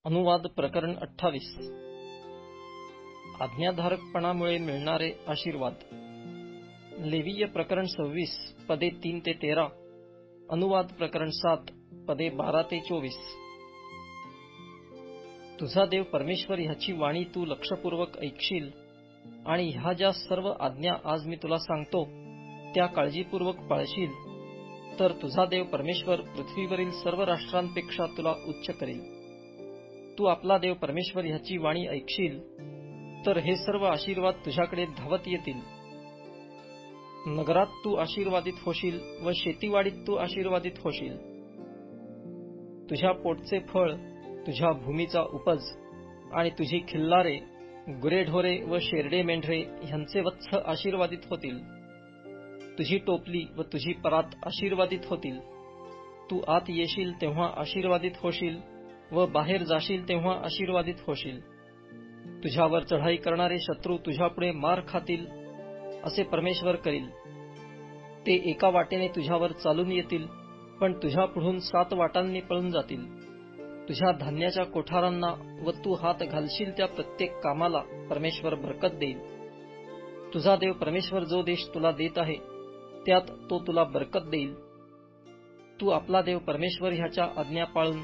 अनुवाद प्रकरण 28. आज्ञाधारकपणामुळे मिळणारे आशीर्वाद. लेवीय प्रकरण 26 पदे 3 ते 13. अनुवाद प्रकरण 7 पदे 12 ते 24. तुझा देव परमेश्वर ह्याची वाणी तू लक्षपूर्वक ऐकशील आणि ह्या ज्या सर्व आज्ञा आज मी तुला सांगतो त्या काळजीपूर्वक पाळशील, तर तुझा देव परमेश्वर पृथ्वीवरील सर्व राष्ट्रांपेक्षा तुला उच्च करेल. तू आपला देव परमेश्वर ह्याची वाणी ऐकशील, तर हे सर्व आशीर्वाद तुझ्याकडे धावत येतील. नगरात तू आशीर्वादित होशील व शेतीवाडीत तू आशीर्वादित होशील. तुझ्या पोटचे फळ, तुझ्या भूमीचा उपज आणि तुझी खिल्लारे, गुरेढोरे व शेरडे मेंढरे ह्यांचे वत्स आशीर्वादित होतील. तुझी टोपली व तुझी परात आशीर्वादित होतील. तू आत येशील तेव्हा आशीर्वादित होशील व बाहेर जाशील तेव्हा आशीर्वादित होशील. तुझ्यावर चढाई करणारे शत्रू तुझ्यापुढे मार खातील, असे परमेश्वर करील. ते एका वाटेने तुझ्यावर चालून येतील, पण तुझ्या पुढून 7 वाटांनी पळून जातील. तुझ्या धान्याच्या कोठारांना व तू हात घालशील त्या प्रत्येक कामाला परमेश्वर बरकत देईल. तुझा देव परमेश्वर जो देश तुला देत आहे त्यात तो तुला बरकत देईल. तू आपला देव परमेश्वर ह्याच्या आज्ञा पाळून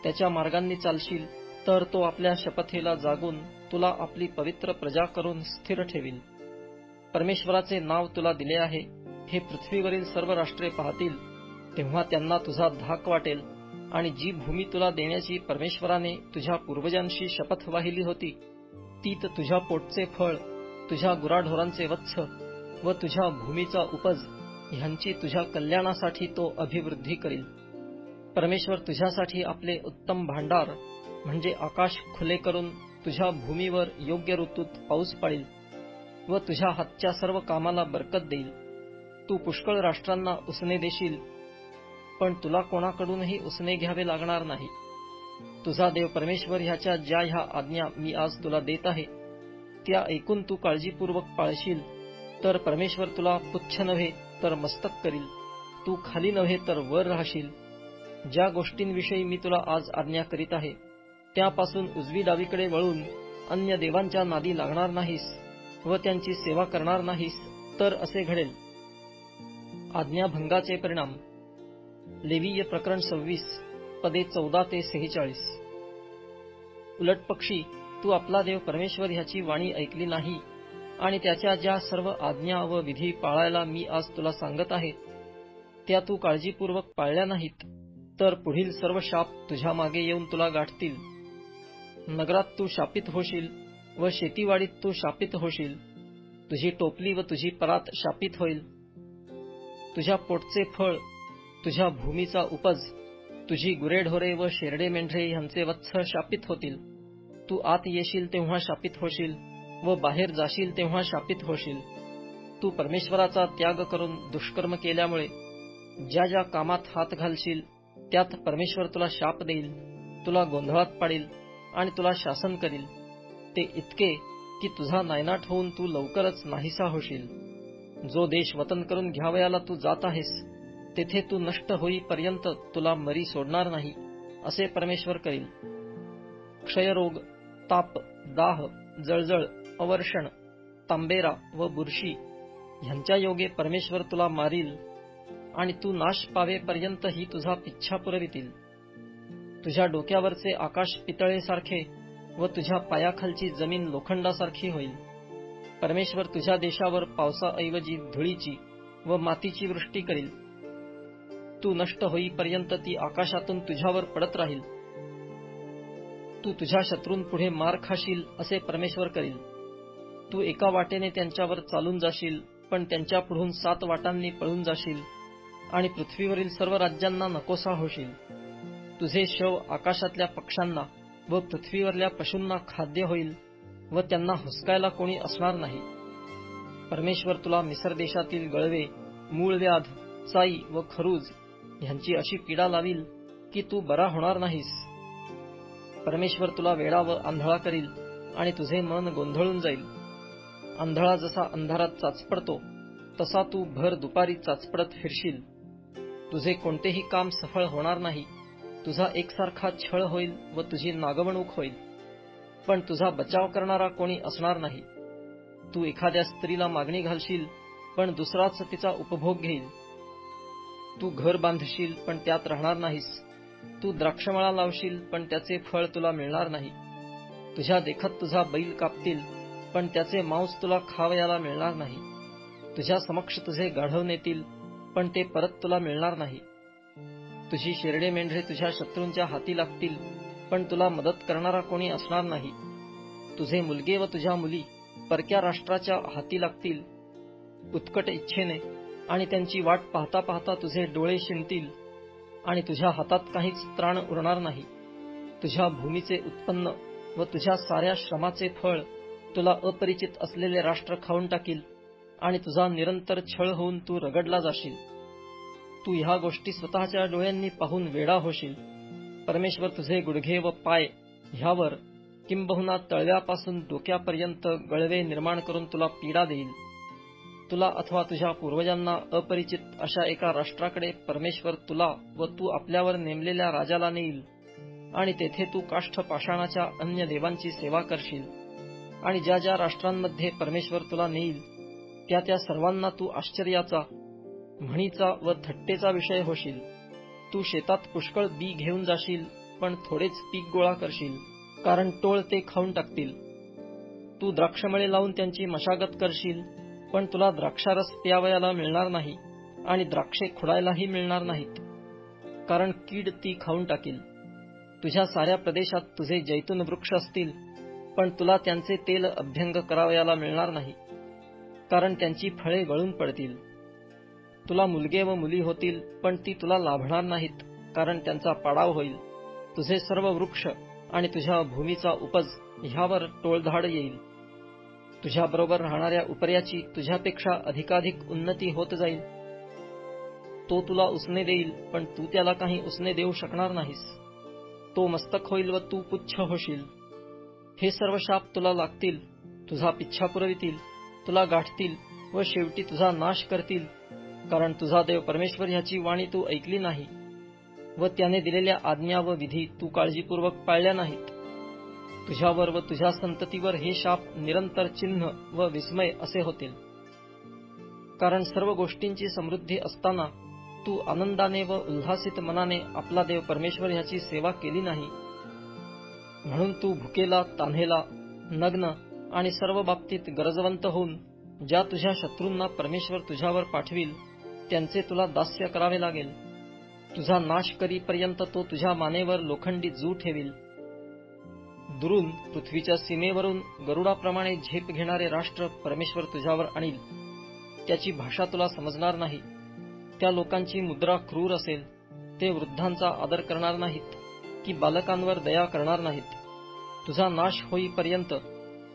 त्याच्या मार्गांनी चालशील, तर तो आपल्या शपथेला जागून तुला आपली पवित्र प्रजा करून स्थिर ठेवील. परमेश्वराचे नाव तुला दिले आहे हे पृथ्वीवरील सर्व राष्ट्रे पाहतील, तेव्हा त्यांना तुझा धाक वाटेल आणि जी भूमी तुला देण्याची परमेश्वराने तुझ्या पूर्वजांशी शपथ वाहिली होती, तीत तुझ्या पोटचे फळ, तुझ्या गुराढोरांचे वत्स व तुझ्या भूमीचा उपज ह्यांची तुझ्या कल्याणासाठी तो अभिवृद्धी करील. परमेश्वर तुझ्यासाठी आपले उत्तम भांडार म्हणजे आकाश खुले करून तुझ्या भूमीवर योग्य ऋतूत पाऊस पाडील व तुझ्या हातच्या सर्व कामाला बरकत देईल. तू पुष्कळ राष्ट्रांना उसने देशील, पण तुला कोणाकडूनही उसने घ्यावे लागणार नाही. तुझा देव परमेश्वर ह्याच्या ज्या ह्या आज्ञा मी आज तुला देत आहे त्या ऐकून तू काळजीपूर्वक पाळशील, तर परमेश्वर तुला पुच्छ नव्हे तर मस्तक करील. तू खाली नव्हे तर वर राहशील. ज्या गोष्टींविषयी मी तुला आज आज्ञा करीत आहे त्यापासून उजवी डावीकडे वळून अन्य देवांच्या नादी लागणार नाहीस व त्यांची सेवा करणार नाहीस, तर असे घडेल. आज्ञाभंगाचे परिणाम. लेवीय प्रकरण 26 पदे 14 ते 46. उलटपक्षी तू आपला देव परमेश्वर ह्याची वाणी ऐकली नाही आणि त्याच्या ज्या सर्व आज्ञा व विधी पाळायला मी आज तुला सांगत आहे त्या तू काळजीपूर्वक पाळल्या नाहीत, तर पुढील सर्व शाप तुझ्या मागे येऊन तुला गाठतील. नगरात तू शापित होशील व शेतीवाडीत तू शापित होशील. तुझी टोपली व तुझी परात शापित होईल. तुझ्या पोटचे फळ, तुझ्या भूमीचा उपज, तुझी गुरेढोरे व शेरडे मेंढरे ह्यांचे वत्स शापित होतील. तू आत येशील तेव्हा शापित होशील व बाहेर जाशील तेव्हा शापित होशील. तू परमेश्वराचा त्याग करून दुष्कर्म केल्यामुळे ज्या ज्या कामात हात घालशील त्यात परमेश्वर तुला शाप देईल, तुला गोंधळात पाडील आणि तुला शासन करील. ते इतके की तुझा नायनाट होऊन तू लवकरच नाहीसा होशील. जो देश वतन करून घ्यावयाला तू जात आहेस तेथे तू नष्ट होईपर्यंत तुला मरी सोडणार नाही, असे परमेश्वर करील. क्षयरोग, ताप, दाह, जळजळ, अवर्षण, तांबेरा व बुरशी ह्यांच्या योगे परमेश्वर तुला मारील आणि तू नाश पावेपर्यंत ही तुझा पिच्छा पुरवितील. तुझ्या डोक्यावरचे आकाश पितळेसारखे व तुझ्या पायाखालची जमीन लोखंडासारखी होईल. परमेश्वर तुझ्या देशावर पावसाऐवजी धुळीची व मातीची वृष्टी करील. तू नष्ट होईपर्यंत ती आकाशातून तुझ्यावर पडत राहील. तू तुझ्या शत्रूंपुढे मार खाशील, असे परमेश्वर करील. तू एका वाटेने त्यांच्यावर चालून जाशील, पण त्यांच्या पुढून 7 वाटांनी पळून जाशील आणि पृथ्वीवरील सर्व राज्यांना नकोसा होशील. तुझे शव आकाशातल्या पक्ष्यांना व पृथ्वीवरल्या पशूंना खाद्य होईल व त्यांना हुसकायला कोणी असणार नाही. परमेश्वर तुला मिस्र देशातील गळवे, मूळव्याध, चाई व खरूज ह्यांची अशी पीडा लावील की तू बरा होणार नाहीस. परमेश्वर तुला वेडा व आंधळा करील आणि तुझे मन गोंधळून जाईल. आंधळा जसा अंधारात चाचपडतो तसा तू भर दुपारी चाचपडत फिरशील. तुझे कोणतेही काम सफळ होणार नाही तुझा एकसारखा छळ होईल व तुझी नागवणूक होईल, पण तुझा बचाव करणारा कोणी असणार नाही. तू एखाद्या स्त्रीला मागणी घालशील, पण दुसराच तिचा उपभोग घेईल. तू घर बांधशील, पण त्यात राहणार नाहीस. तू द्राक्षमळा लावशील, पण त्याचे फळ तुला मिळणार नाही. तुझ्या देखत तुझा बैल कापतील, पण त्याचे मांस तुला खावयाला मिळणार नाही. तुझ्या समक्ष तुझे गाढव नेतील, पण ते परत तुला मिळणार नाही. तुझी शेरडे मेंढरे तुझ्या शत्रूंच्या हाती लागतील, पण तुला मदत करणारा कोणी असणार नाही. तुझे मुलगे व तुझ्या मुली परक्या राष्ट्राच्या हाती लागतील उत्कट इच्छेने, आणि त्यांची वाट पाहता पाहता तुझे डोळे शिंतील, आणि तुझ्या हातात काहीच त्राण उरणार नाही. तुझ्या भूमीचे उत्पन्न व तुझ्या साऱ्या श्रमाचे फळ तुला अपरिचित असलेले राष्ट्र खाऊन टाकील, आणि तुझा निरंतर छळ होऊन तू रगडला जाशील. तू ह्या गोष्टी स्वतःच्या डोळ्यांनी पाहून वेडा होशील. परमेश्वर तुझे गुडघे व पाय ह्यावर किंबहुना तळव्यापासून डोक्यापर्यंत गळवे निर्माण करून तुला पीडा देईल. तुला अथवा तुझ्या पूर्वजांना अपरिचित अशा एका राष्ट्राकडे परमेश्वर तुला व तू आपल्यावर नेमलेल्या राजाला नेईल, आणि तेथे तू काष्ठ पाषाणाच्या अन्य देवांची सेवा करशील. आणि ज्या ज्या राष्ट्रांमध्ये परमेश्वर तुला नेईल, त्या त्या सर्वांना तू आश्चर्याचा, म्हणीचा व थट्टेचा विषय होशील. तू शेतात पुष्कळ बी घेऊन जाशील, पण थोडेच पीक गोळा करशील, कारण टोळ ते खाऊन टाकतील. तू द्राक्षमळे लावून त्यांची मशागत करशील, पण तुला द्राक्षारस प्यावयाला मिळणार नाही, आणि द्राक्षे खुडायलाही मिळणार नाहीत, कारण कीड ती खाऊन टाकील. तुझ्या साऱ्या प्रदेशात तुझे जैतून वृक्ष असतील, पण तुला त्यांचे तेल अभ्यंग करावयाला मिळणार नाही, कारण त्यांची फळे गळून पडतील. तुला मुलगे व मुली होतील, पण ती तुला लाभणार नाहीत, कारण त्यांचा पाडाव होईल. तुझे सर्व वृक्ष आणि तुझ्या भूमीचा उपज ह्यावर टोळधाड येईल. तुझ्याबरोबर राहणाऱ्या उपऱ्याची तुझ्यापेक्षा अधिकाधिक उन्नती होत जाईल. तो तुला उसने देईल, पण तू त्याला काही उसने देऊ शकणार नाहीस. तो मस्तक होईल व तू पुच्छ होशील. हे सर्व शाप तुला लागतील, तुझा पिच्छा पुरवितील, तुला गाठतील व शेवटी तुझा नाश करतील, कारण तुझा देव परमेश्वर ह्याची वाणी तू ऐकली नाही, व त्याने दिलेल्या आज्ञा व विधी तू काळजीपूर्वक पाळल्या नाहीत. तुझ्यावर व तुझ्या संततीवर हे शाप निरंतर चिन्ह व विस्मय असे होतील. कारण सर्व गोष्टींची समृद्धी असताना तू आनंदाने व उल्हासित मनाने आपला देव परमेश्वर ह्याची सेवा केली नाही. म्हणून तू भुकेला, तान्हेला, नग्न आणि सर्व बाबतीत गरजवंत होऊन ज्या तुझ्या शत्रूंना परमेश्वर तुझ्यावर पाठवील, त्यांचे तुला दास्य करावे लागेल. तुझा नाश करीपर्यंत तो तुझ्या मानेवर लोखंडी जू ठेवील. दुरून पृथ्वीच्या सीमेवरून गरुडाप्रमाणे झेप घेणारे राष्ट्र परमेश्वर तुझ्यावर आणील. त्याची भाषा तुला समजणार नाही. त्या लोकांची मुद्रा क्रूर असेल. ते वृद्धांचा आदर करणार नाहीत, की बालकांवर दया करणार नाहीत. तुझा नाश होईपर्यंत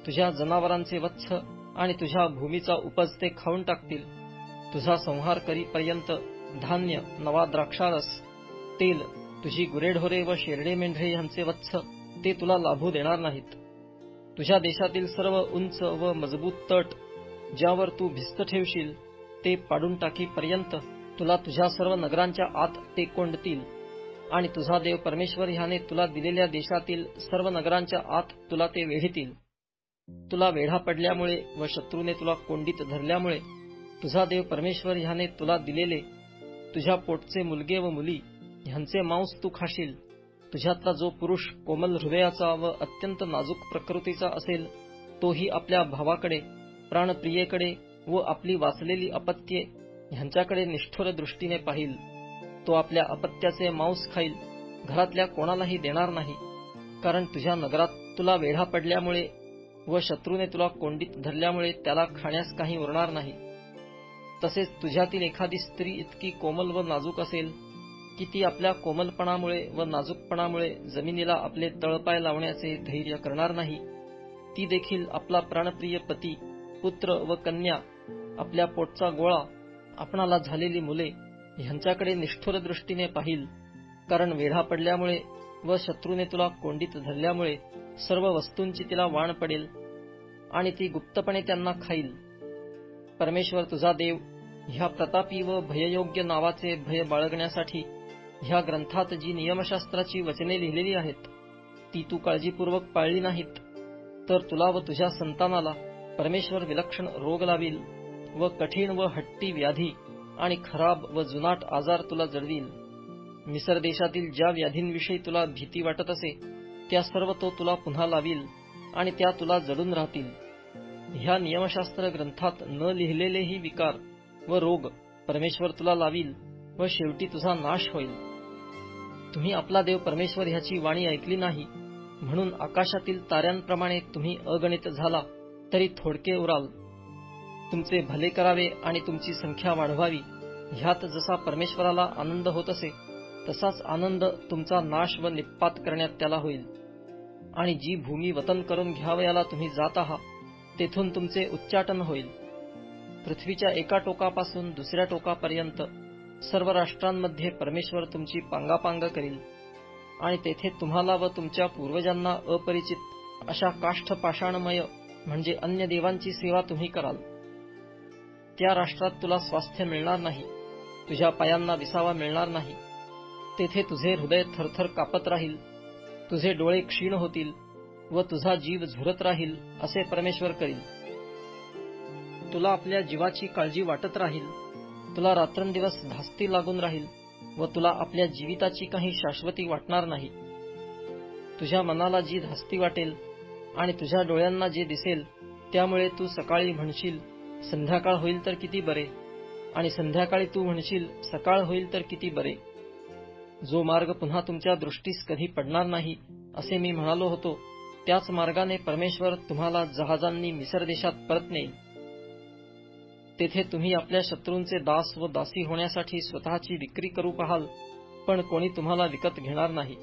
तुझ्या जनावरांचे वत्स आणि तुझ्या भूमीचा उपज ते खाऊन टाकतील. तुझा संहार करीपर्यंत धान्य, नवा द्राक्षारस, तेल, तुझी गुरेढोरे व शेरडे मेंढरे यांचे वत्स ते तुला लाभू देणार नाहीत. तुझ्या देशातील सर्व उंच व मजबूत तट ज्यावर तू भिस्त ठेवशील, ते पाडून टाकीपर्यंत तुला तुझ्या सर्व नगरांच्या आत ते कोंडतील, आणि तुझा देव परमेश्वर ह्याने तुला दिलेल्या देशातील सर्व नगरांच्या आत तुला ते वेढीतील. तुला वेढा पडल्यामुळे व शत्रूने तुला कोंडीत धरल्यामुळे तुझा देव परमेश्वर ह्याने तुला दिलेले तुझ्या पोटचे मुलगे व मुली ह्यांचे मांस तू खाशील. तुझ्यातला जो पुरुष कोमल हृदयाचा व अत्यंत नाजूक प्रकृतीचा असेल, तोही आपल्या भावाकडे, प्राणप्रियेकडे व आपली वाचलेली अपत्ये ह्यांच्याकडे निष्ठुर दृष्टीने पाहिल. तो आपल्या अपत्याचे मांस खाईल, घरातल्या कोणालाही देणार नाही, कारण तुझ्या नगरात तुला वेढा पडल्यामुळे व शत्रूने तुला कोंडीत धरल्यामुळे त्याला खाण्यास काही उरणार नाही. तसेच तुझ्यातील एखादी स्त्री इतकी कोमल व नाजूक असेल की ती आपल्या कोमलपणामुळे व नाजूकपणामुळे जमिनीला आपले तळपाय लावण्याचे धैर्य करणार नाही. ती देखील आपला प्राणप्रिय पती, पुत्र व कन्या, आपल्या पोटचा गोळा, आपणाला झालेली मुले ह्यांच्याकडे निष्ठुर दृष्टीने पाहिल, कारण वेढा पडल्यामुळे व शत्रूने तुला कोंडीत धरल्यामुळे सर्व वस्तूंची तिला वाण पडेल, आणि ती गुप्तपणे त्यांना खाईल. परमेश्वर तुझा देव ह्या प्रतापी व भययोग्य नावाचे भय बाळगण्यासाठी ह्या ग्रंथात जी नियमशास्त्राची वचने लिहिलेली आहेत ती तू काळजीपूर्वक पाळली नाहीत तर तुला व तुझ्या संतानाला परमेश्वर विलक्षण रोग लावील व कठीण व हट्टी व्याधी आणि खराब व जुनाट आजार तुला जडवील. मिसर देशातील ज्या व्याधींविषयी तुला भीती वाटत असे त्या सर्व तो तुला पुन्हा लावील आणि त्या तुला जडून राहतील. ह्या नियमशास्त्र ग्रंथात न लिहिलेलेही विकार व रोग परमेश्वर तुला लावील व शेवटी तुझा नाश होईल. तुम्ही आपला देव परमेश्वर ह्याची वाणी ऐकली नाही म्हणून आकाशातील ताऱ्यांप्रमाणे तुम्ही अगणित झाला तरी थोडके उराल. तुमचे भले करावे आणि तुमची संख्या वाढवावी ह्यात जसा परमेश्वराला आनंद होत असे तसाच आनंद तुमचा नाश व निप्पात करण्यात त्याला होईल. आणि जी भूमी वतन करून घ्यावयाला तुम्ही जात आहात तेथून तुमचे उच्चाटन होईल. पृथ्वीच्या एका टोकापासून दुसऱ्या टोकापर्यंत सर्व राष्ट्रांमध्ये परमेश्वर तुमची पांगापांग करील आणि तेथे तुम्हाला व तुमच्या पूर्वजांना अपरिचित अशा काष्ठ पाषाणमय म्हणजे अन्य देवांची सेवा तुम्ही कराल. त्या राष्ट्रात तुला स्वास्थ्य मिळणार नाही, तुझ्या पायांना विसावा मिळणार नाही. तेथे तुझे हृदय थरथर कापत राहील, तुझे डोळे क्षीण होतील व तुझा जीव झुरत राहील असे परमेश्वर करील. तुला आपल्या जीवाची काळजी वाटत राहील, तुला रात्रंदिवस धास्ती लागून राहील व तुला आपल्या जीविताची काही शाश्वती वाटणार नाही. तुझ्या मनाला जी धास्ती वाटेल आणि तुझ्या डोळ्यांना जे दिसेल त्यामुळे तू सकाळी म्हणशील संध्याकाळ होईल तर किती बरे आणि संध्याकाळी तू म्हणशील सकाळ होईल तर किती बरे. जो मार्ग पुन्हा तुमच्या दृष्टीस कधी पडणार नाही असे मी म्हणालो होतो त्याच मार्गाने परमेश्वर तुम्हाला जहाजांनी मिसर देशात परत नेईल. तेथे तुम्ही आपल्या शत्रूंचे दास व दासी होण्यासाठी स्वतःची विक्री करू पाहाल पण कोणी तुम्हाला विकत घेणार नाही.